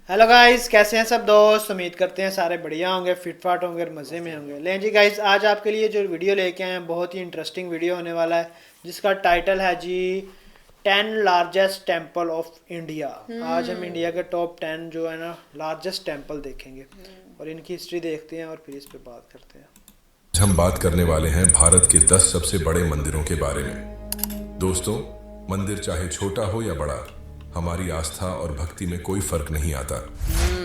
Hello guys, कैसे हैं सब दोस्त। उम्मीद करते हैं सारे बढ़िया होंगे, फिट फाट होंगे और मज़े में होंगे। लें जी गाइस, आज आपके लिए जो वीडियो लेके आए हैं बहुत ही इंटरेस्टिंग वीडियो होने वाला है, जिसका टाइटल है जी 10 लार्जेस्ट टेम्पल ऑफ इंडिया। आज हम इंडिया के टॉप 10 जो है ना लार्जेस्ट टेम्पल देखेंगे और इनकी हिस्ट्री देखते हैं और फिर इस पे बात करते हैं। हम बात करने वाले हैं भारत के 10 सबसे बड़े मंदिरों के बारे में। दोस्तों, मंदिर चाहे छोटा हो या बड़ा, हमारी आस्था और भक्ति में कोई फर्क नहीं आता।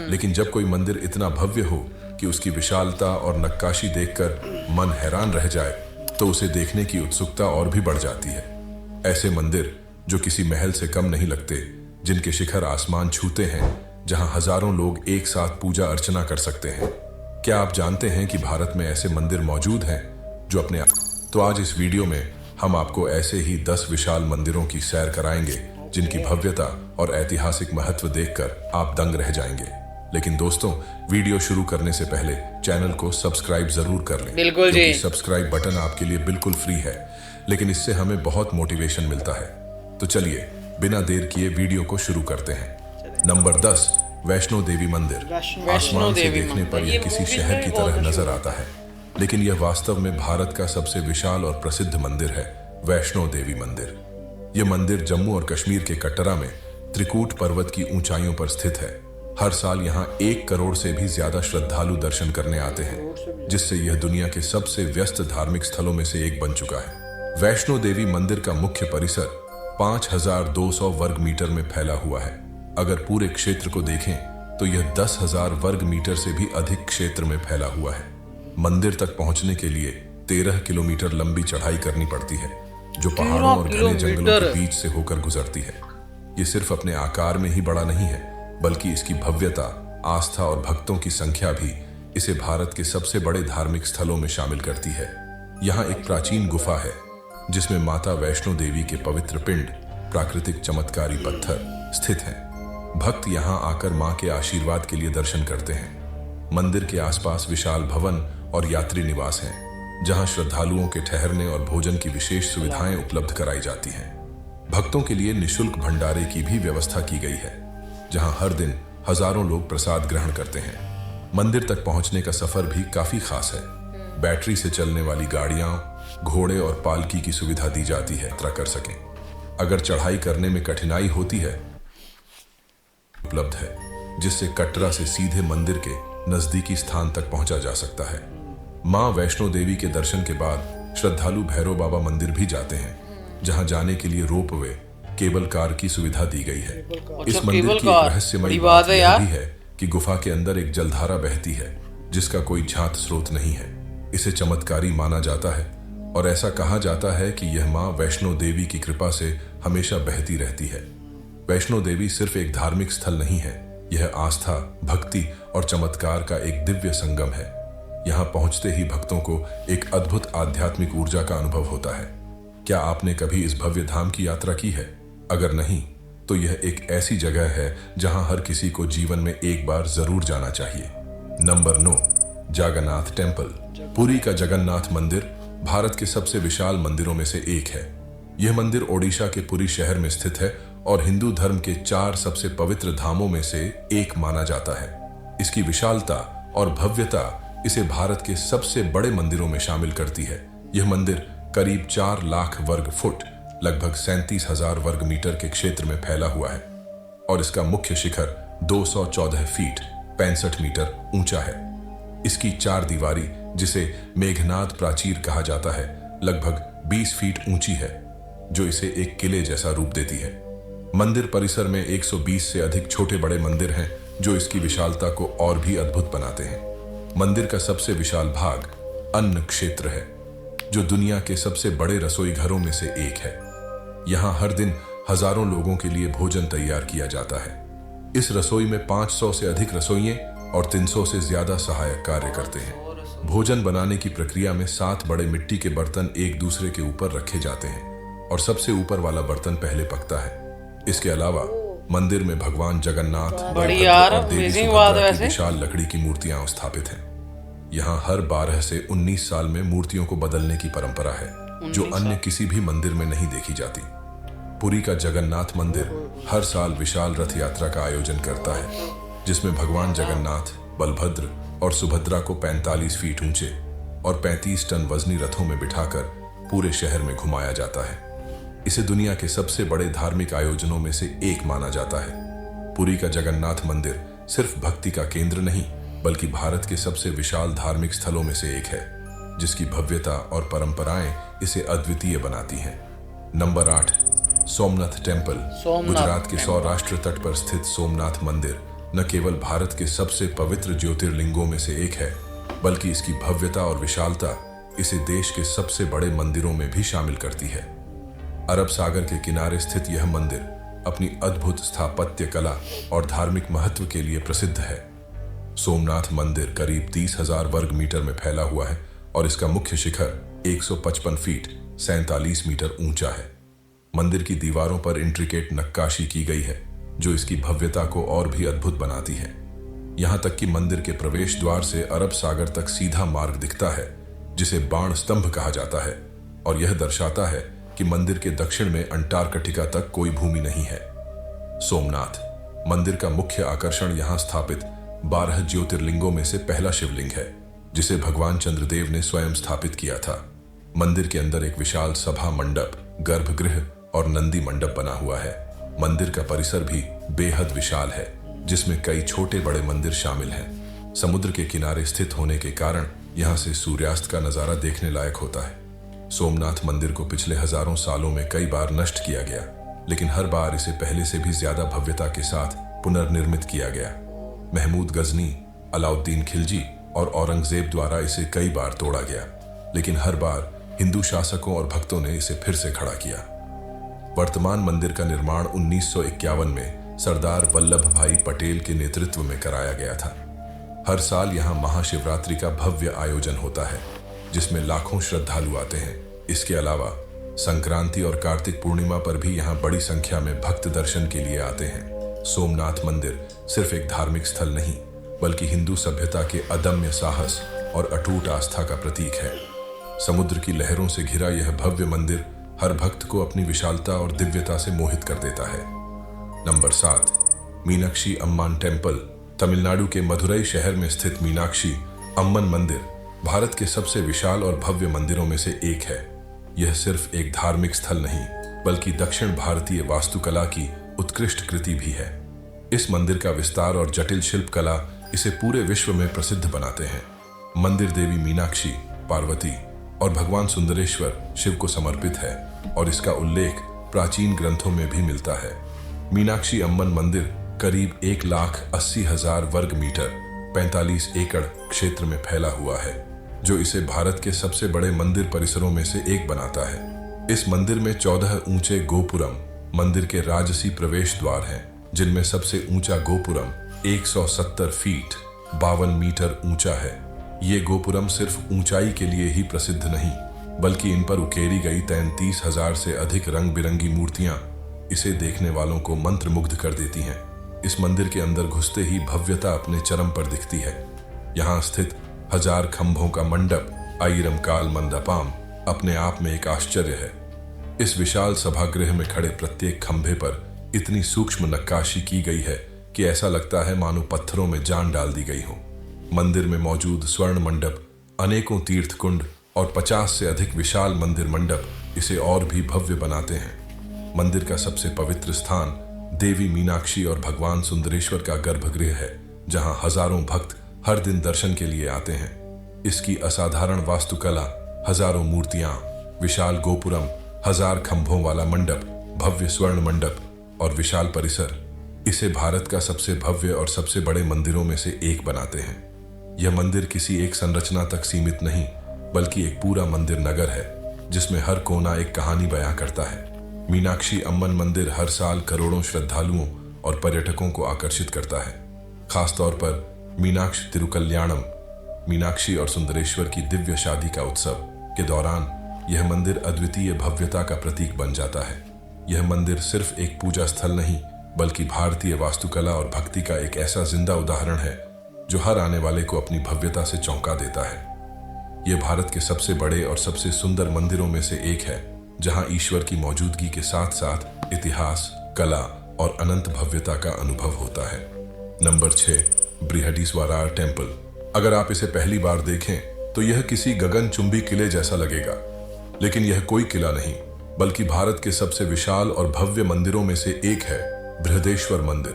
लेकिन जब कोई मंदिर इतना भव्य हो कि उसकी विशालता और नक्काशी देखकर मन हैरान रह जाए, तो उसे देखने की उत्सुकता और भी बढ़ जाती है। ऐसे मंदिर जो किसी महल से कम नहीं लगते, जिनके शिखर आसमान छूते हैं, जहां हजारों लोग एक साथ पूजा अर्चना कर सकते हैं। क्या आप जानते हैं कि भारत में ऐसे मंदिर मौजूद हैं जो अपने तो आज इस वीडियो में हम आपको ऐसे ही 10 विशाल मंदिरों की सैर कराएंगे जिनकी भव्यता और ऐतिहासिक महत्व देखकर आप दंग रह जाएंगे। लेकिन दोस्तों, वीडियो शुरू करने से पहले चैनल को सब्सक्राइब जरूर कर लें, बिल्कुल जी। सब्सक्राइब बटन आपके लिए बिल्कुल फ्री है, लेकिन इससे हमें बहुत मोटिवेशन मिलता है। तो चलिए बिना देर किए वीडियो को शुरू करते हैं। नंबर 10, वैष्णो देवी मंदिर। आसमान से देखने पर यह किसी शहर की तरह नजर आता है, लेकिन यह वास्तव में भारत का सबसे विशाल और प्रसिद्ध मंदिर है, वैष्णो देवी मंदिर। यह मंदिर जम्मू और कश्मीर के कटरा में त्रिकूट पर्वत की ऊंचाइयों पर स्थित है। हर साल यहाँ 1 करोड़ से भी ज्यादा श्रद्धालु दर्शन करने आते हैं, जिससे यह दुनिया के सबसे व्यस्त धार्मिक स्थलों में से एक बन चुका है। वैष्णो देवी मंदिर का मुख्य परिसर 5200 वर्ग मीटर में फैला हुआ है। अगर पूरे क्षेत्र को देखें तो यह 10,000 वर्ग मीटर से भी अधिक क्षेत्र में फैला हुआ है। मंदिर तक पहुंचने के लिए 13 किलोमीटर लंबी चढ़ाई करनी पड़ती है, जो पहाड़ों और घने जंगलों के बीच से होकर गुजरती है। ये सिर्फ अपने आकार में ही बड़ा नहीं है, बल्कि इसकी भव्यता, आस्था और भक्तों की संख्या भी इसे भारत के सबसे बड़े धार्मिक स्थलों में शामिल करती है। यहाँ एक प्राचीन गुफा है जिसमें माता वैष्णो देवी के पवित्र पिंड, प्राकृतिक चमत्कारी पत्थर स्थित हैं। भक्त यहाँ आकर मां के आशीर्वाद के लिए दर्शन करते हैं। मंदिर के आसपास विशाल भवन और यात्री निवास हैं, जहां श्रद्धालुओं के ठहरने और भोजन की विशेष सुविधाएं उपलब्ध कराई जाती हैं। भक्तों के लिए निशुल्क भंडारे की भी व्यवस्था की गई है, जहां हर दिन हजारों लोग प्रसाद ग्रहण करते हैं। मंदिर तक पहुंचने का सफर भी काफी खास है। बैटरी से चलने वाली गाड़ियां, घोड़े और पालकी की सुविधा दी जाती है, यात्रा कर सकें। अगर चढ़ाई करने में कठिनाई होती है, उपलब्ध है, जिससे कटरा से सीधे मंदिर के नजदीकी स्थान तक पहुंचा जा सकता है। मां वैष्णो देवी के दर्शन के बाद श्रद्धालु भैरव बाबा मंदिर भी जाते हैं, जहां जाने के लिए रोपवे, केबल कार की सुविधा दी गई है। इस मंदिर की रहस्यमयी बात यह भी है कि गुफा के अंदर एक जलधारा बहती है, जिसका कोई ज्ञात स्रोत नहीं है। इसे चमत्कारी माना जाता है और ऐसा कहा जाता है कि यह मां वैष्णो देवी की कृपा से हमेशा बहती रहती है। वैष्णो देवी सिर्फ एक धार्मिक स्थल नहीं है, यह आस्था, भक्ति और चमत्कार का एक दिव्य संगम है। यहाँ पहुंचते ही भक्तों को एक अद्भुत आध्यात्मिक ऊर्जा का अनुभव होता है। क्या आपने कभी इस भव्य धाम की यात्रा की है? अगर नहीं, तो यह एक ऐसी जगह है जहां हर किसी को जीवन में एक बार जरूर जाना चाहिए। Number 9, Jagannath temple. पुरी का जगन्नाथ मंदिर भारत के सबसे विशाल मंदिरों में से एक है। यह मंदिर ओडिशा के पुरी शहर में स्थित है और हिंदू धर्म के 4 सबसे पवित्र धामों में से एक माना जाता है। इसकी विशालता और भव्यता इसे भारत के सबसे बड़े मंदिरों में शामिल करती है। यह मंदिर करीब 4 लाख वर्ग फुट, लगभग 37,000 वर्ग मीटर के क्षेत्र में फैला हुआ है और इसका मुख्य शिखर 214 फीट 65 मीटर ऊंचा है। इसकी 4 दीवारी, जिसे मेघनाद प्राचीर कहा जाता है, लगभग 20 फीट ऊंची है, जो इसे एक किले जैसा रूप देती है। मंदिर परिसर में 120 से अधिक छोटे बड़े मंदिर हैं, जो इसकी विशालता को और भी अद्भुत बनाते हैं। मंदिर का सबसे विशाल भाग अन्न क्षेत्र है, जो दुनिया के सबसे बड़े रसोई घरों में से एक है। यहाँ हर दिन हजारों लोगों के लिए भोजन तैयार किया जाता है। इस रसोई में 500 से अधिक रसोइये और 300 से ज्यादा सहायक कार्य करते हैं। भोजन बनाने की प्रक्रिया में 7 बड़े मिट्टी के बर्तन एक दूसरे के ऊपर रखे जाते हैं और सबसे ऊपर वाला बर्तन पहले पकता है। इसके अलावा मंदिर में भगवान जगन्नाथ और देवी सुभद्रा की विशाल लकड़ी की मूर्तियां स्थापित हैं। यहाँ हर 12 से 19 साल में मूर्तियों को बदलने की परंपरा है, जो अन्य किसी भी मंदिर में नहीं देखी जाती। पुरी का जगन्नाथ मंदिर हर साल विशाल रथ यात्रा का आयोजन करता है। जिसमें भगवान जगन्नाथ, बलभद्र और सुभद्रा को 45 फीट ऊंचे और 35 टन वजनी रथों में बिठाकर पूरे शहर में घुमाया जाता है। इसे दुनिया के सबसे बड़े धार्मिक आयोजनों में से एक माना जाता है। पुरी का जगन्नाथ मंदिर सिर्फ भक्ति का केंद्र नहीं, बल्कि भारत के सबसे विशाल धार्मिक स्थलों में से एक है, जिसकी भव्यता और परंपराएं इसे अद्वितीय बनाती हैं। Number 8, Somnath temple. गुजरात के सौराष्ट्र तट पर स्थित सोमनाथ मंदिर न केवल भारत के सबसे पवित्र ज्योतिर्लिंगों में से एक है, बल्कि इसकी भव्यता और विशालता इसे देश के सबसे बड़े मंदिरों में भी शामिल करती है। अरब सागर के किनारे स्थित यह मंदिर अपनी अद्भुत स्थापत्य कला और धार्मिक महत्व के लिए प्रसिद्ध है। सोमनाथ मंदिर करीब 30,000 वर्ग मीटर में फैला हुआ है और इसका मुख्य शिखर 155 फीट 47 मीटर ऊंचा है। मंदिर की दीवारों पर इंट्रिकेट नक्काशी की गई है, जो इसकी भव्यता को और भी अद्भुत बनाती है। यहाँ तक कि मंदिर के प्रवेश द्वार से अरब सागर तक सीधा मार्ग दिखता है, जिसे बाण स्तंभ कहा जाता है, और यह दर्शाता है कि मंदिर के दक्षिण में अंटार्कटिका तक कोई भूमि नहीं है। सोमनाथ मंदिर का मुख्य आकर्षण यहाँ स्थापित 12 ज्योतिर्लिंगों में से पहला शिवलिंग है, जिसे भगवान चंद्रदेव ने स्वयं स्थापित किया था। मंदिर के अंदर एक विशाल सभा मंडप, गर्भगृह और नंदी मंडप बना हुआ है। मंदिर का परिसर भी बेहद विशाल है, जिसमें कई छोटे बड़े मंदिर शामिल हैं। समुद्र के किनारे स्थित होने के कारण यहाँ से सूर्यास्त का नजारा देखने लायक होता है। सोमनाथ मंदिर को पिछले हजारों सालों में कई बार नष्ट किया गया, लेकिन हर बार इसे पहले से भी ज्यादा भव्यता के साथ पुनर्निर्मित किया गया। महमूद गजनी, अलाउद्दीन खिलजी और औरंगजेब द्वारा इसे कई बार तोड़ा गया, लेकिन हर बार हिंदू शासकों और भक्तों ने इसे फिर से खड़ा किया। वर्तमान मंदिर का निर्माण 1951 में सरदार वल्लभ भाई पटेल के नेतृत्व में कराया गया था। हर साल यहाँ महाशिवरात्रि का भव्य आयोजन होता है, जिसमें लाखों श्रद्धालु आते हैं। इसके अलावा संक्रांति और कार्तिक पूर्णिमा पर भी यहाँ बड़ी संख्या में भक्त दर्शन के लिए आते हैं। सोमनाथ मंदिर सिर्फ एक धार्मिक स्थल नहीं, बल्कि हिंदू सभ्यता के अदम्य साहस और अटूट आस्था का प्रतीक है। समुद्र की लहरों से घिरा यह भव्य मंदिर हर भक्त को अपनी विशालता और दिव्यता से मोहित कर देता है। Number 7, Meenakshi Amman temple. तमिलनाडु के मदुरई शहर में स्थित मीनाक्षी अम्मन मंदिर भारत के सबसे विशाल और भव्य मंदिरों में से एक है। यह सिर्फ एक धार्मिक स्थल नहीं, बल्कि दक्षिण भारतीय वास्तुकला की उत्कृष्ट कृति भी है। इस मंदिर का विस्तार और जटिल शिल्प कला इसे पूरे विश्व में प्रसिद्ध बनाते हैं। मंदिर देवी मीनाक्षी, पार्वती और भगवान सुंदरेश्वर शिव को समर्पित है, और इसका उल्लेख प्राचीन ग्रंथों में भी मिलता है। मीनाक्षी अम्मन मंदिर करीब 1,80,000 वर्ग मीटर 45 एकड़ क्षेत्र में फैला हुआ है, जो इसे भारत के सबसे बड़े मंदिर परिसरों में से एक बनाता है। इस मंदिर में 14 ऊंचे गोपुरम मंदिर के राजसी प्रवेश द्वार हैं, जिनमें सबसे ऊंचा गोपुरम 170 फीट 52 मीटर ऊंचा है। ये गोपुरम सिर्फ ऊंचाई के लिए ही प्रसिद्ध नहीं, बल्कि इन पर उकेरी गई 33,000 से अधिक रंग बिरंगी मूर्तियां इसे देखने वालों को मंत्रमुग्ध कर देती हैं। इस मंदिर के अंदर घुसते ही भव्यता अपने चरम पर दिखती है। यहाँ स्थित 1000 खंभों का मंडप आयरम काल मंडपम अपने आप में एक आश्चर्य है। इस विशाल सभागृह में खड़े प्रत्येक खंभे पर इतनी सूक्ष्म नक्काशी की गई है कि ऐसा लगता है मानो पत्थरों में जान डाल दी गई हो। मंदिर में मौजूद स्वर्ण मंडप, अनेकों तीर्थ कुंड और 50 से अधिक विशाल मंदिर मंडप इसे और भी भव्य बनाते हैं। मंदिर का सबसे पवित्र स्थान देवी मीनाक्षी और भगवान सुंदरेश्वर का गर्भगृह है, जहां हजारों भक्त हर दिन दर्शन के लिए आते हैं। इसकी असाधारण वास्तुकला, हजारों मूर्तियां, विशाल गोपुरम, 1000 खंभों वाला मंडप, भव्य स्वर्ण मंडप और विशाल परिसर इसे भारत का सबसे भव्य और सबसे बड़े मंदिरों में से एक बनाते हैं। यह मंदिर किसी एक संरचना तक सीमित नहीं, बल्कि एक पूरा मंदिर नगर है, जिसमें हर कोना एक कहानी बयां करता है। मीनाक्षी अम्मन मंदिर हर साल करोड़ों श्रद्धालुओं और पर्यटकों को आकर्षित करता है। खासतौर पर मीनाक्षी तिरुकल्याणम, मीनाक्षी और सुंदरेश्वर की दिव्य शादी का उत्सव के दौरान यह मंदिर अद्वितीय भव्यता का प्रतीक बन जाता है। यह मंदिर सिर्फ एक पूजा स्थल नहीं, बल्कि भारतीय वास्तुकला और भक्ति का एक ऐसा जिंदा उदाहरण है जो हर आने वाले को अपनी भव्यता से चौंका देता है। यह भारत के सबसे बड़े और सबसे सुंदर मंदिरों में से एक है, जहां ईश्वर की मौजूदगी के साथ साथ इतिहास, कला और अनंत भव्यता का अनुभव होता है। Number 6, Brihadeeswarar temple. अगर आप इसे पहली बार देखें तो यह किसी गगनचुंबी किले जैसा लगेगा, लेकिन यह कोई किला नहीं बल्कि भारत के सबसे विशाल और भव्य मंदिरों में से एक है, बृहदेश्वर मंदिर।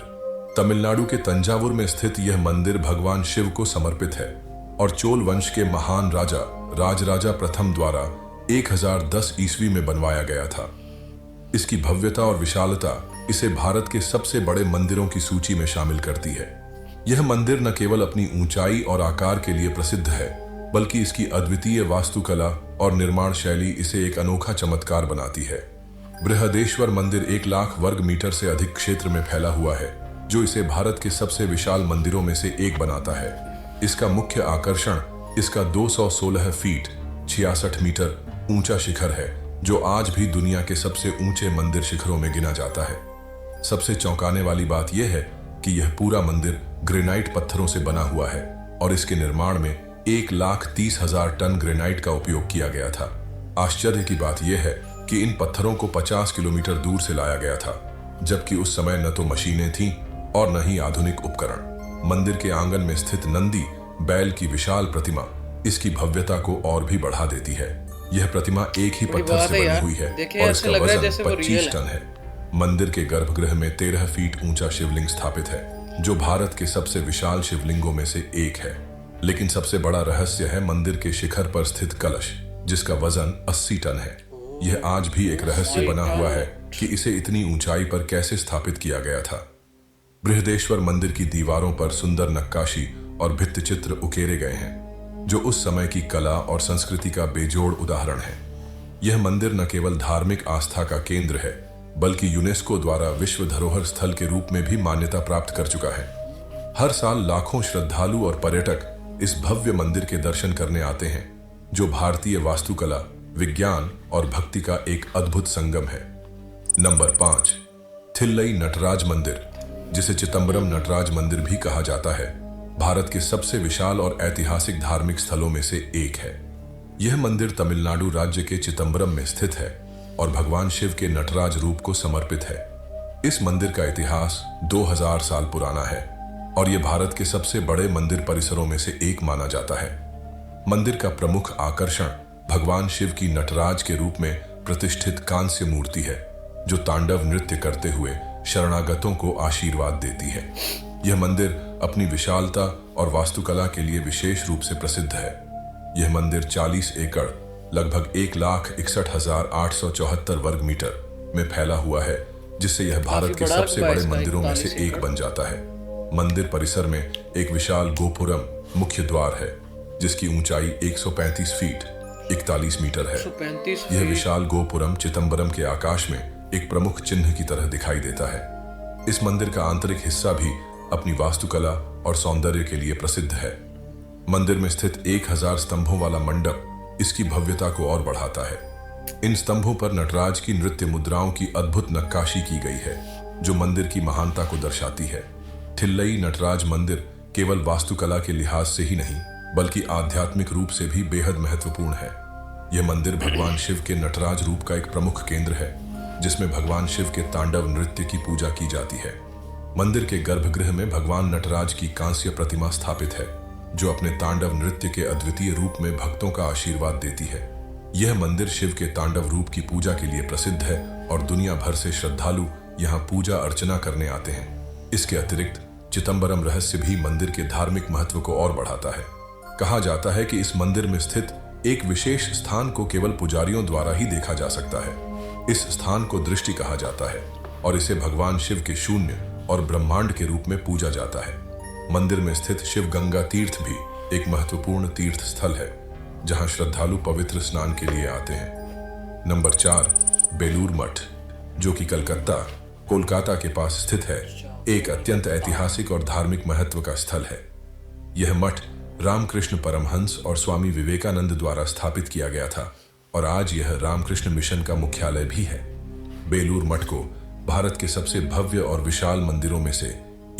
तमिलनाडु के तंजावुर में स्थित यह मंदिर भगवान शिव को समर्पित है और चोल वंश के महान राजा राजराजा प्रथम द्वारा 1010 ईस्वी में बनवाया गया था। इसकी भव्यता और विशालता इसे भारत के सबसे बड़े मंदिरों की सूची में शामिल करती है। यह मंदिर न केवल अपनी ऊंचाई और आकार के लिए प्रसिद्ध है, बल्कि इसकी अद्वितीय वास्तुकला और निर्माण शैली इसे एक अनोखा चमत्कार बनाती है। बृहदेश्वर मंदिर 1 लाख वर्ग मीटर से अधिक क्षेत्र में फैला हुआ है, जो इसे भारत के सबसे विशाल मंदिरों में से एक बनाता है। इसका मुख्य आकर्षण इसका 216 फीट 66 मीटर ऊंचा शिखर है, जो आज भी दुनिया के सबसे ऊंचे मंदिर शिखरों में गिना जाता है। सबसे चौंकाने वाली बात यह है कि यह पूरा मंदिर ग्रेनाइट पत्थरों से बना हुआ है और इसके निर्माण में 1,30,000 टन ग्रेनाइट का उपयोग किया गया था। आश्चर्य की बात यह है कि इन पत्थरों को 50 किलोमीटर दूर से लाया गया था, जबकि उस समय न तो मशीनें थीं और न ही आधुनिक उपकरण। मंदिर के आंगन में स्थित नंदी बैल की विशाल प्रतिमा इसकी भव्यता को और भी बढ़ा देती है। यह प्रतिमा एक ही पत्थर से बनी हुई है और इसका वजन 25 टन है। मंदिर के गर्भगृह में 13 फीट ऊंचा शिवलिंग स्थापित है, जो भारत के सबसे विशाल शिवलिंगों में से एक है। लेकिन सबसे बड़ा रहस्य है मंदिर के शिखर पर स्थित कलश, जिसका वजन 80 टन है। यह आज भी एक रहस्य बना हुआ है कि इसे इतनी ऊंचाई पर कैसे स्थापित किया गया था। बृहदेश्वर मंदिर की दीवारों पर सुंदर नक्काशी और भित्ति चित्र उकेरे गए हैं, जो उस समय की कला और संस्कृति का बेजोड़ उदाहरण है। यह मंदिर न केवल धार्मिक आस्था का केंद्र है, बल्कि यूनेस्को द्वारा विश्व धरोहर स्थल के रूप में भी मान्यता प्राप्त कर चुका है। हर साल लाखों श्रद्धालु और पर्यटक इस भव्य मंदिर के दर्शन करने आते हैं, जो भारतीय वास्तुकला, विज्ञान और भक्ति का एक अद्भुत संगम है। नंबर 5, थिल्लई नटराज मंदिर, जिसे चिदंबरम नटराज मंदिर भी कहा जाता है, भारत के सबसे विशाल और ऐतिहासिक धार्मिक स्थलों में से एक है। यह मंदिर तमिलनाडु राज्य के चिदंबरम में स्थित है और भगवान शिव के नटराज रूप को समर्पित है। इस मंदिर का इतिहास 2000 साल पुराना है और यह भारत के सबसे बड़े मंदिर परिसरों में से एक माना जाता है। मंदिर का प्रमुख आकर्षण भगवान शिव की नटराज के रूप में प्रतिष्ठित कांस्य मूर्ति है, जो तांडव नृत्य करते हुए शरणागतों को आशीर्वाद देती है। यह मंदिर अपनी विशालता और वास्तुकला के लिए विशेष रूप से प्रसिद्ध है। यह मंदिर 40 एकड़ लगभग 1,61,874 वर्ग मीटर में फैला हुआ है, जिससे यह भारत के सबसे बड़े मंदिरों में से एक बन जाता है। मंदिर परिसर में एक विशाल गोपुरम मुख्य द्वार है, जिसकी ऊंचाई 135 फीट 41 मीटर है। यह विशाल गोपुरम चिदंबरम के आकाश में एक प्रमुख चिन्ह की तरह दिखाई देता है। इस मंदिर का आंतरिक हिस्सा भी अपनी वास्तुकला और सौंदर्य के लिए प्रसिद्ध है। मंदिर में स्थित 1000 स्तंभों वाला मंडप इसकी भव्यता को और बढ़ाता है। इन स्तंभों पर नटराज की नृत्य मुद्राओं की अद्भुत नक्काशी की गई है, जो मंदिर की महानता को दर्शाती है। थिल्लई नटराज मंदिर केवल वास्तुकला के लिहाज से ही नहीं, बल्कि आध्यात्मिक रूप से भी बेहद महत्वपूर्ण है। यह मंदिर भगवान शिव के नटराज रूप का एक प्रमुख केंद्र है, जिसमें भगवान शिव के तांडव नृत्य की पूजा की जाती है। मंदिर के गर्भगृह में भगवान नटराज की कांस्य प्रतिमा स्थापित है, जो अपने तांडव नृत्य के अद्वितीय रूप में भक्तों का आशीर्वाद देती है। यह मंदिर शिव के तांडव रूप की पूजा के लिए प्रसिद्ध है और दुनिया भर से श्रद्धालु यहाँ पूजा अर्चना करने आते हैं। इसके अतिरिक्त चिदंबरम रहस्य भी मंदिर के धार्मिक महत्व को और बढ़ाता है। कहा जाता है कि इस मंदिर में स्थित एक विशेष स्थान को केवल पुजारियों द्वारा ही देखा जा सकता है। इस स्थान को दृष्टि कहा जाता है और इसे भगवान शिव के शून्य और ब्रह्मांड के रूप में पूजा जाता है। मंदिर में स्थित शिव गंगा तीर्थ भी एक महत्वपूर्ण तीर्थ स्थल है, जहां श्रद्धालु पवित्र स्नान के लिए आते हैं। नंबर 4, बेलूर मठ, जो कि कोलकाता के पास स्थित है, एक अत्यंत ऐतिहासिक और धार्मिक महत्व का स्थल है। यह मठ रामकृष्ण परमहंस और स्वामी विवेकानंद द्वारा स्थापित किया गया था और आज यह रामकृष्ण मिशन का मुख्यालय भी है। बेलूर मठ को भारत के सबसे भव्य और विशाल मंदिरों में से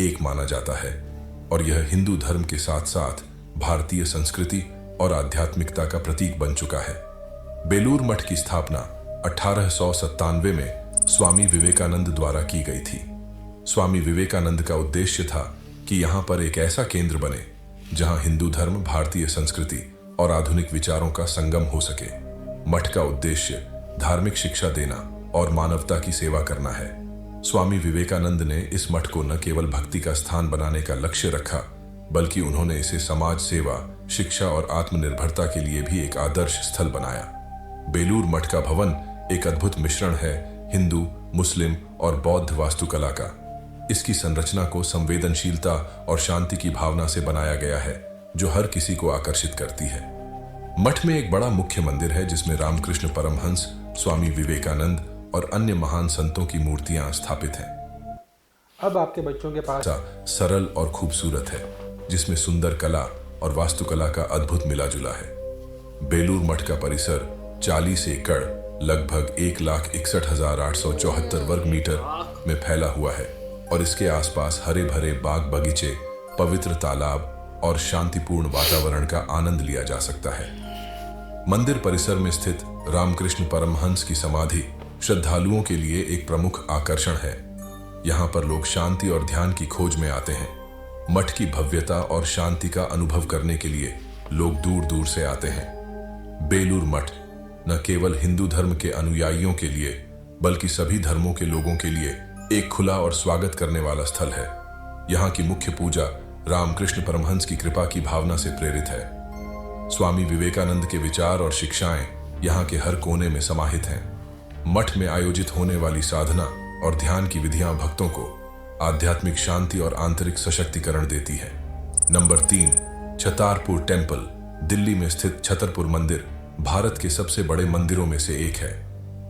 एक माना जाता है और यह हिंदू धर्म के साथ साथ भारतीय संस्कृति और आध्यात्मिकता का प्रतीक बन चुका है। बेलूर मठ की स्थापना 1897 में स्वामी विवेकानंद द्वारा की गई थी। स्वामी विवेकानंद का उद्देश्य था कि यहाँ पर एक ऐसा केंद्र बने जहाँ हिंदू धर्म, भारतीय संस्कृति और आधुनिक विचारों का संगम हो सके। मठ का उद्देश्य धार्मिक शिक्षा देना और मानवता की सेवा करना है। स्वामी विवेकानंद ने इस मठ को न केवल भक्ति का स्थान बनाने का लक्ष्य रखा, बल्कि उन्होंने इसे समाज सेवा, शिक्षा और आत्मनिर्भरता के लिए भी एक आदर्श स्थल बनाया। बेलूर मठ का भवन एक अद्भुत मिश्रण है हिंदू, मुस्लिम और बौद्ध वास्तुकला का। इसकी संरचना को संवेदनशीलता और शांति की भावना से बनाया गया है, जो हर किसी को आकर्षित करती है। मठ में एक बड़ा मुख्य मंदिर है जिसमें रामकृष्ण परमहंस, स्वामी विवेकानंद और अन्य महान संतों की मूर्तियां स्थापित हैं। अब आपके बच्चों के पास सरल और खूबसूरत है, जिसमेमें सुंदर कला और वास्तुकला का अद्भुत मिला जुला है। बेलूर मठ का परिसर 40 एकड़ लगभग 1,61,874 वर्ग मीटर में फैला हुआ है और इसके आसपास हरे भरे बाग बगीचे, पवित्र तालाब और शांतिपूर्ण वातावरण का आनंद लिया जा सकता है। मंदिर परिसर में स्थित रामकृष्ण परमहंस की समाधि श्रद्धालुओं के लिए एक प्रमुख आकर्षण है। यहाँ पर लोग शांति और ध्यान की खोज में आते हैं। मठ की भव्यता और शांति का अनुभव करने के लिए लोग दूर दूर से आते हैं। बेलूर मठ न केवल हिंदू धर्म के अनुयायियों के लिए, बल्कि सभी धर्मों के लोगों के लिए एक खुला और स्वागत करने वाला स्थल है। यहाँ की मुख्य पूजा रामकृष्ण परमहंस की कृपा की भावना से प्रेरित है। स्वामी विवेकानंद के विचार और शिक्षाएं यहाँ के हर कोने में समाहित हैं। मठ में आयोजित होने वाली साधना और ध्यान की विधियां भक्तों को आध्यात्मिक शांति और आंतरिक सशक्तिकरण देती है। Number 3, Chhatarpur temple. दिल्ली में स्थित छतरपुर मंदिर भारत के सबसे बड़े मंदिरों में से एक है।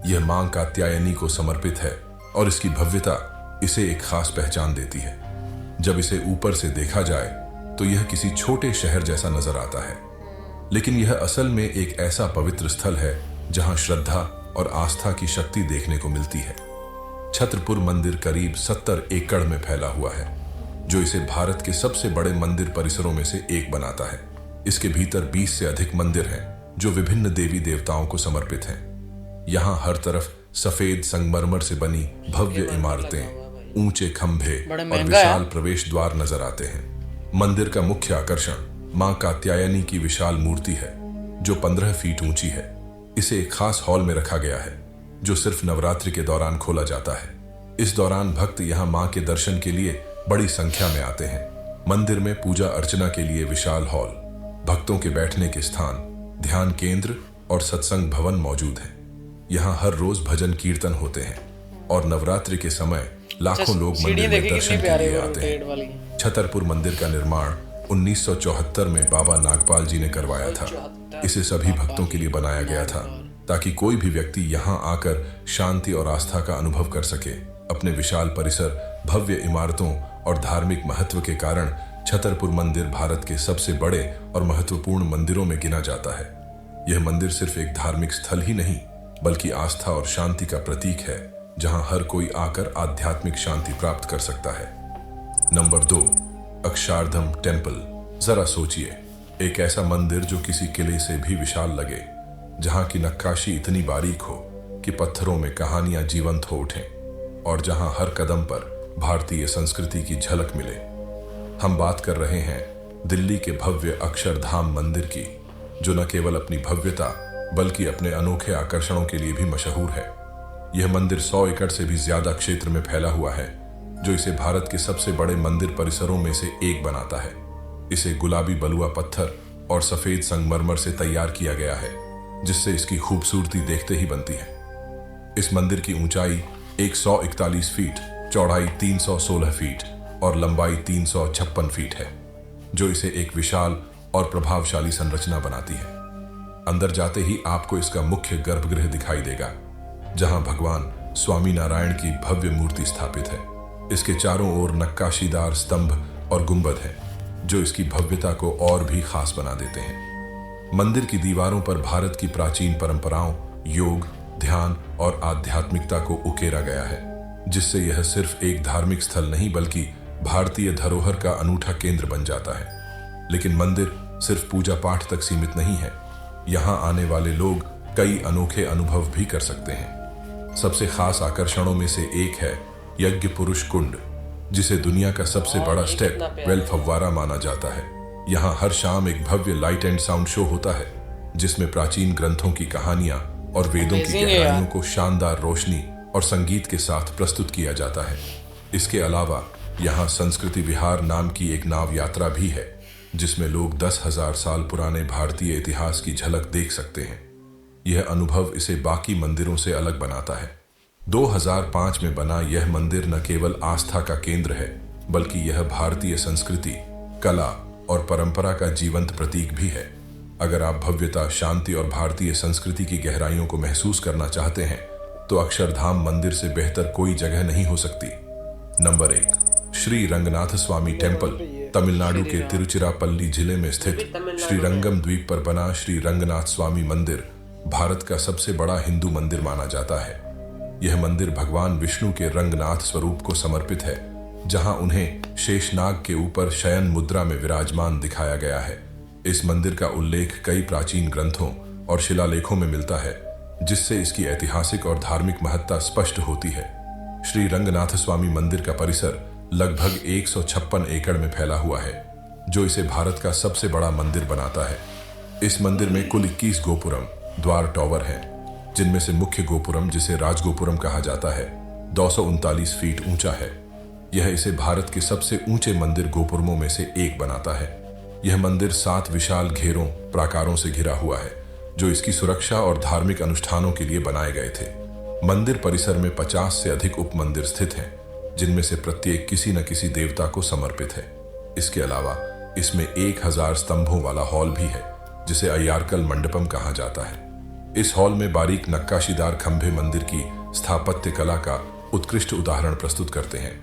यह मां कात्यायनी को समर्पित है और इसकी भव्यता इसे एक खास पहचान देती है। जब इसे ऊपर से देखा जाए तो यह किसी छोटे शहर जैसा नजर आता है, लेकिन यह असल में एक ऐसा पवित्र स्थल है जहां श्रद्धा और आस्था की शक्ति देखने को मिलती है। छतरपुर मंदिर करीब 70 एकड़ में फैला हुआ है, जो इसे भारत के सबसे बड़े मंदिर परिसरों में से एक बनाता है। इसके भीतर 20 से अधिक मंदिर हैं, जो विभिन्न देवी देवताओं को समर्पित हैं। यहाँ हर तरफ सफेद संगमरमर से बनी भव्य इमारतें, ऊंचे खंभे और विशाल प्रवेश द्वार नजर आते हैं। मंदिर का मुख्य आकर्षण मां कात्यायनी की विशाल मूर्ति है, जो 15 फीट ऊंची है। इसे एक खास हॉल में रखा गया है, जो सिर्फ नवरात्रि के दौरान खोला जाता है। इस दौरान भक्त यहाँ मां के दर्शन के लिए बड़ी संख्या में आते हैं। मंदिर में पूजा अर्चना के लिए विशाल हॉल, भक्तों के बैठने के स्थान, ध्यान केंद्र और सत्संग भवन मौजूद है। यहाँ हर रोज भजन कीर्तन होते हैं और नवरात्रि के समय लाखों लोग मंदिर में दर्शन के लिए आते हैं। छतरपुर मंदिर का निर्माण 1974 में बाबा नागपाल जी ने करवाया था। इसे सभी भक्तों के लिए बनाया गया था, ताकि कोई भी व्यक्ति यहाँ आकर शांति और आस्था का अनुभव कर सके। अपने विशाल परिसर, भव्य इमारतों और धार्मिक महत्व के कारण छतरपुर मंदिर भारत के सबसे बड़े और महत्वपूर्ण मंदिरों में गिना जाता है। यह मंदिर सिर्फ एक धार्मिक स्थल ही नहीं, बल्कि आस्था और शांति का प्रतीक है, जहाँ हर कोई आकर आध्यात्मिक शांति प्राप्त कर सकता है। Number 2, Akshardham temple. जरा सोचिए, एक ऐसा मंदिर जो किसी किले से भी विशाल लगे, जहां की नक्काशी इतनी बारीक हो कि पत्थरों में कहानियां जीवंत हो उठें और जहां हर कदम पर भारतीय संस्कृति की झलक मिले। हम बात कर रहे हैं दिल्ली के भव्य अक्षरधाम मंदिर की, जो न केवल अपनी भव्यता बल्कि अपने अनोखे आकर्षणों के लिए भी मशहूर है। यह मंदिर 100 एकड़ से भी ज्यादा क्षेत्र में फैला हुआ है, जो इसे भारत के सबसे बड़े मंदिर परिसरों में से एक बनाता है। इसे गुलाबी बलुआ पत्थर और सफेद संगमरमर से तैयार किया गया है, जिससे इसकी खूबसूरती देखते ही बनती है। इस मंदिर की ऊंचाई 141 फीट, चौड़ाई 316 फीट और लंबाई 356 फीट है, जो इसे एक विशाल और प्रभावशाली संरचना बनाती है। अंदर जाते ही आपको इसका मुख्य गर्भगृह दिखाई देगा, जहां भगवान स्वामी नारायण की भव्य मूर्ति स्थापित है। इसके चारों ओर नक्काशीदार स्तंभ और गुंबद हैं, जो इसकी भव्यता को और भी खास बना देते हैं। मंदिर की दीवारों पर भारत की प्राचीन परंपराओं, योग, ध्यान और आध्यात्मिकता को उकेरा गया है, जिससे यह सिर्फ एक धार्मिक स्थल नहीं बल्कि भारतीय धरोहर का अनूठा केंद्र बन जाता है। लेकिन मंदिर सिर्फ पूजा पाठ तक सीमित नहीं है। यहाँ आने वाले लोग कई अनोखे अनुभव भी कर सकते हैं। सबसे खास आकर्षणों में से एक है यज्ञ पुरुष कुंड। जिसे दुनिया का सबसे बड़ा स्टेप वेल फव्वारा माना जाता है। यहाँ हर शाम एक भव्य लाइट एंड साउंड शो होता है जिसमें प्राचीन ग्रंथों की कहानियां और वेदों की गहराइयों को शानदार रोशनी और संगीत के साथ प्रस्तुत किया जाता है। इसके अलावा यहाँ संस्कृति विहार नाम की एक नाव यात्रा भी है जिसमें लोग 10,000 साल पुराने भारतीय इतिहास की झलक देख सकते हैं। यह अनुभव इसे बाकी मंदिरों से अलग बनाता है। 2005 में बना यह मंदिर न केवल आस्था का केंद्र है बल्कि यह भारतीय संस्कृति, कला और परंपरा का जीवंत प्रतीक भी है। अगर आप भव्यता, शांति और भारतीय संस्कृति की गहराइयों को महसूस करना चाहते हैं तो अक्षरधाम मंदिर से बेहतर कोई जगह नहीं हो सकती। नंबर 1, श्री रंगनाथ स्वामी टेम्पल। तमिलनाडु के तिरुचिरापल्ली जिले में स्थित श्रीरंगम द्वीप पर बना श्री रंगनाथ स्वामी मंदिर भारत का सबसे बड़ा हिंदू मंदिर माना जाता है। यह मंदिर भगवान विष्णु के रंगनाथ स्वरूप को समर्पित है, जहां उन्हें शेषनाग के ऊपर शयन मुद्रा में विराजमान दिखाया गया है। इस मंदिर का उल्लेख कई प्राचीन ग्रंथों और शिलालेखों में मिलता है, जिससे इसकी ऐतिहासिक और धार्मिक महत्ता स्पष्ट होती है। श्री रंगनाथ स्वामी मंदिर का परिसर लगभग 156 एकड़ में फैला हुआ है, जो इसे भारत का सबसे बड़ा मंदिर बनाता है। इस मंदिर में कुल 21 गोपुरम द्वार टॉवर हैं, जिनमें से मुख्य गोपुरम, जिसे राजगोपुरम कहा जाता है, 239 फीट ऊंचा है। यह इसे भारत के सबसे ऊंचे मंदिर गोपुरमों में से एक बनाता है। यह मंदिर 7 विशाल घेरों प्राकारों से घिरा हुआ है, जो इसकी सुरक्षा और धार्मिक अनुष्ठानों के लिए बनाए गए थे। मंदिर परिसर में 50 से अधिक उप मंदिर स्थित हैं, जिनमें से प्रत्येक किसी न किसी देवता को समर्पित है। इसके अलावा इसमें 1000 स्तंभों वाला हॉल भी है, जिसे अय्यारकल मंडपम कहा जाता है। इस हॉल में बारीक नक्काशीदार खंभे मंदिर की स्थापत्य कला का उत्कृष्ट उदाहरण प्रस्तुत करते हैं।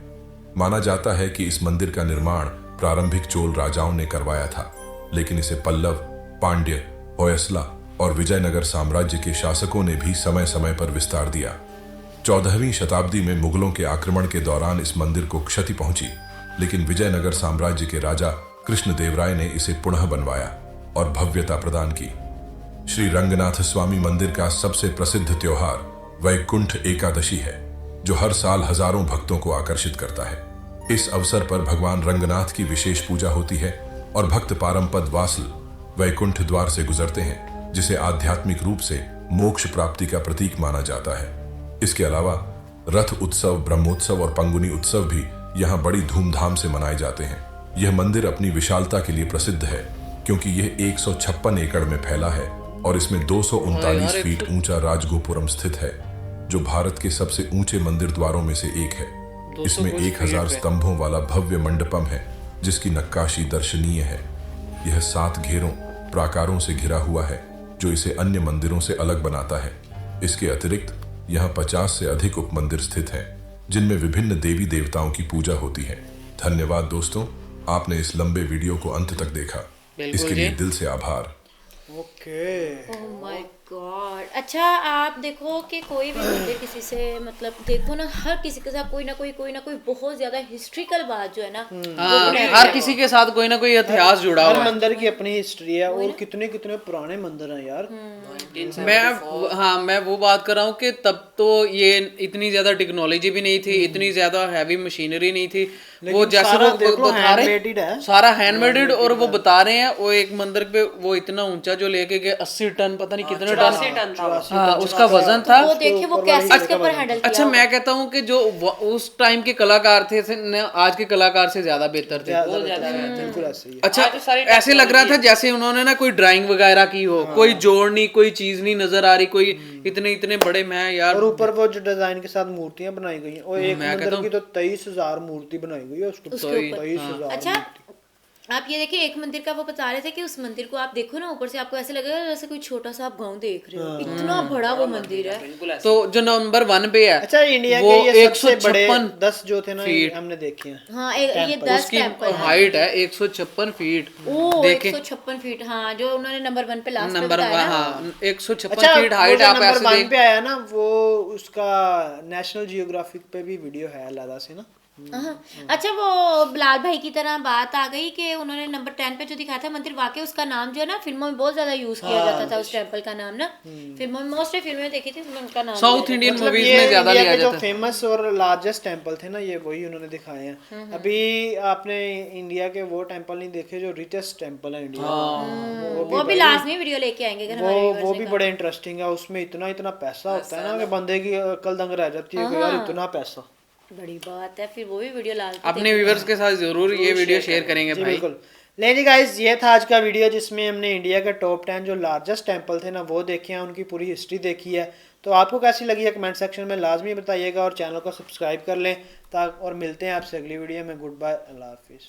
माना जाता है कि इस मंदिर का निर्माण प्रारंभिक चोल राजाओं ने करवाया था, लेकिन इसे पल्लव, पांड्य, होयसला और विजयनगर साम्राज्य के शासकों ने भी समय समय पर विस्तार दिया। 14वीं शताब्दी में मुगलों के आक्रमण के दौरान इस मंदिर को क्षति पहुंची, लेकिन विजयनगर साम्राज्य के राजा कृष्णदेवराय ने इसे पुनः बनवाया और भव्यता प्रदान की। श्री रंगनाथ स्वामी मंदिर का सबसे प्रसिद्ध त्योहार वैकुंठ एकादशी है, जो हर साल हजारों भक्तों को आकर्षित करता है। इस अवसर पर भगवान रंगनाथ की विशेष पूजा होती है और भक्त पारमपद वासल वैकुंठ द्वार से गुजरते हैं, जिसे आध्यात्मिक रूप से मोक्ष प्राप्ति का प्रतीक माना जाता है। इसके अलावा रथ उत्सव, ब्रह्मोत्सव और पंगुनी उत्सव भी यहाँ बड़ी धूमधाम से मनाए जाते हैं। यह मंदिर अपनी विशालता के लिए प्रसिद्ध है, क्योंकि यह 156 एकड़ में फैला है और इसमें 239 फीट ऊंचा राजगोपुरम स्थित है, जो भारत के सबसे ऊंचे मंदिर द्वारों में से एक है। इसमें 1000 स्तंभों वाला भव्य मंडपम है, जिसकी नक्काशी दर्शनीय है। यह 7 घेरों प्राकारों से घिरा हुआ है, जो इसे अन्य मंदिरों से अलग बनाता है। इसके अतिरिक्त यहाँ 50 से अधिक उप मंदिर स्थित हैं, जिनमें विभिन्न देवी देवताओं की पूजा होती है। धन्यवाद दोस्तों, आपने इस लंबे वीडियो को अंत तक देखा, इसके लिए दिल से आभार। ओके। Oh my God. अच्छा, आप देखो कि कोई भी मंदिर किसी से मतलब देखो ना, हर किसी के साथ कोई ना कोई बहुत ज्यादा हिस्ट्रिकल बात जो है ना, हर किसी के साथ कोई ना कोई इतिहास जुड़ा हुआ हर है। मंदिर की अपनी हिस्ट्री है और कितने कितने पुराने मंदिर हैं यार। मैं वो बात कर रहा हूँ कि तब तो ये इतनी ज्यादा टेक्नोलॉजी भी नहीं थी, इतनी ज्यादा हैवी मशीनरी नहीं थी। वो जैसे वो बता रहे सारा हैंडमेडेड, और वो बता रहे हैं वो एक मंदिर पे वो इतना ऊंचा जो लेके गए 80 टन, पता नहीं कितने टन हाँ, उसका वजन था। वो देखिए वो कैसे इसके ऊपर हैंडल किया। अच्छा, मैं कहता हूँ कि जो उस टाइम के कलाकार थे आज के कलाकार से ज्यादा बेहतर थे। बिल्कुल ऐसे ही है। अच्छा, ऐसे लग रहा था जैसे उन्होंने ना कोई ड्राइंग वगैरह की हो, कोई जोड़ नहीं, कोई चीज नहीं नजर आ रही, कोई इतने बड़े मैं यार। और ऊपर वो जो डिजाइन के साथ मूर्तियां बनाई गई हैं, और एक मंदिर की तो 23,000 मूर्ति बनाई गई है उसके ऊपर। 23,000। अच्छा, आप ये देखिए, एक मंदिर का वो बता रहे थे कि उस मंदिर को आप देखो ना ऊपर से, आपको ऐसे लगेगा जैसे कोई छोटा सा आप गांव देख रहे हो, इतना बड़ा वो मंदिर है। तो जो नंबर 1 पे है, अच्छा, इंडिया के ये सबसे बड़े 10 जो थे ना, हमने देखे हैं। हाँ, ये 10 टेंपल हाइट है 156 फीट। ओह, 156 फीट। हाँ, जो उन्होंने नंबर 1 पे लास्ट नंबर बताया ना, हाँ 156 फीट हाइट। आप ऐसे नंबर 1 पे आया ना, वो उसका नेशनल जियोग्राफिक पे भी वीडियो है अलग से ना, हाँ। अच्छा, वो बिलाल भाई की तरह बात आ गई कि उन्होंने नंबर 10 पे जो दिखाया था मंदिर, वाकई उसका नाम जो है ना फिल्मों में बहुत ज्यादा यूज किया जाता था उस टेंपल का नाम ना, फिल्मों में मोस्टली फिल्में देखी थी उसमें उनका नाम साउथ इंडियन मतलब मूवीज ये में ज्यादा इंडिया लिया के जो जाता है। फेमस और लार्जेस्ट टेंपल थे ना, ये वही उन्होंने दिखाए हैं। अभी आपने इंडिया के वो टेंपल नहीं देखे जो रिचेस्ट टेंपल है इंडिया में, वो भी लास्ट में वीडियो लेके आएंगे अगर हमारे viewers वो ने भी कहा। बड़े इंटरेस्टिंग है। उसमें इतना पैसा होता है ना कि बंदे की अकल दंग रह जाती है कि यार इतना पैसा। बड़ी बात है, फिर वो भी वीडियो लाल अपने व्यूअर्स के साथ जरूर ये वीडियो शेयर करेंगे जी भाई। बिल्कुल। लेकिन जी गाइस, ये था आज का वीडियो जिसमें हमने इंडिया के टॉप 10 जो लार्जेस्ट टेंपल थे ना वो देखे हैं, उनकी पूरी हिस्ट्री देखी है। तो आपको कैसी लगी है कमेंट सेक्शन में लाजमी बताइएगा और चैनल को सब्सक्राइब कर लें। और मिलते हैं आपसे अगली वीडियो में। गुड बाय, अल्लाह हाफिज़।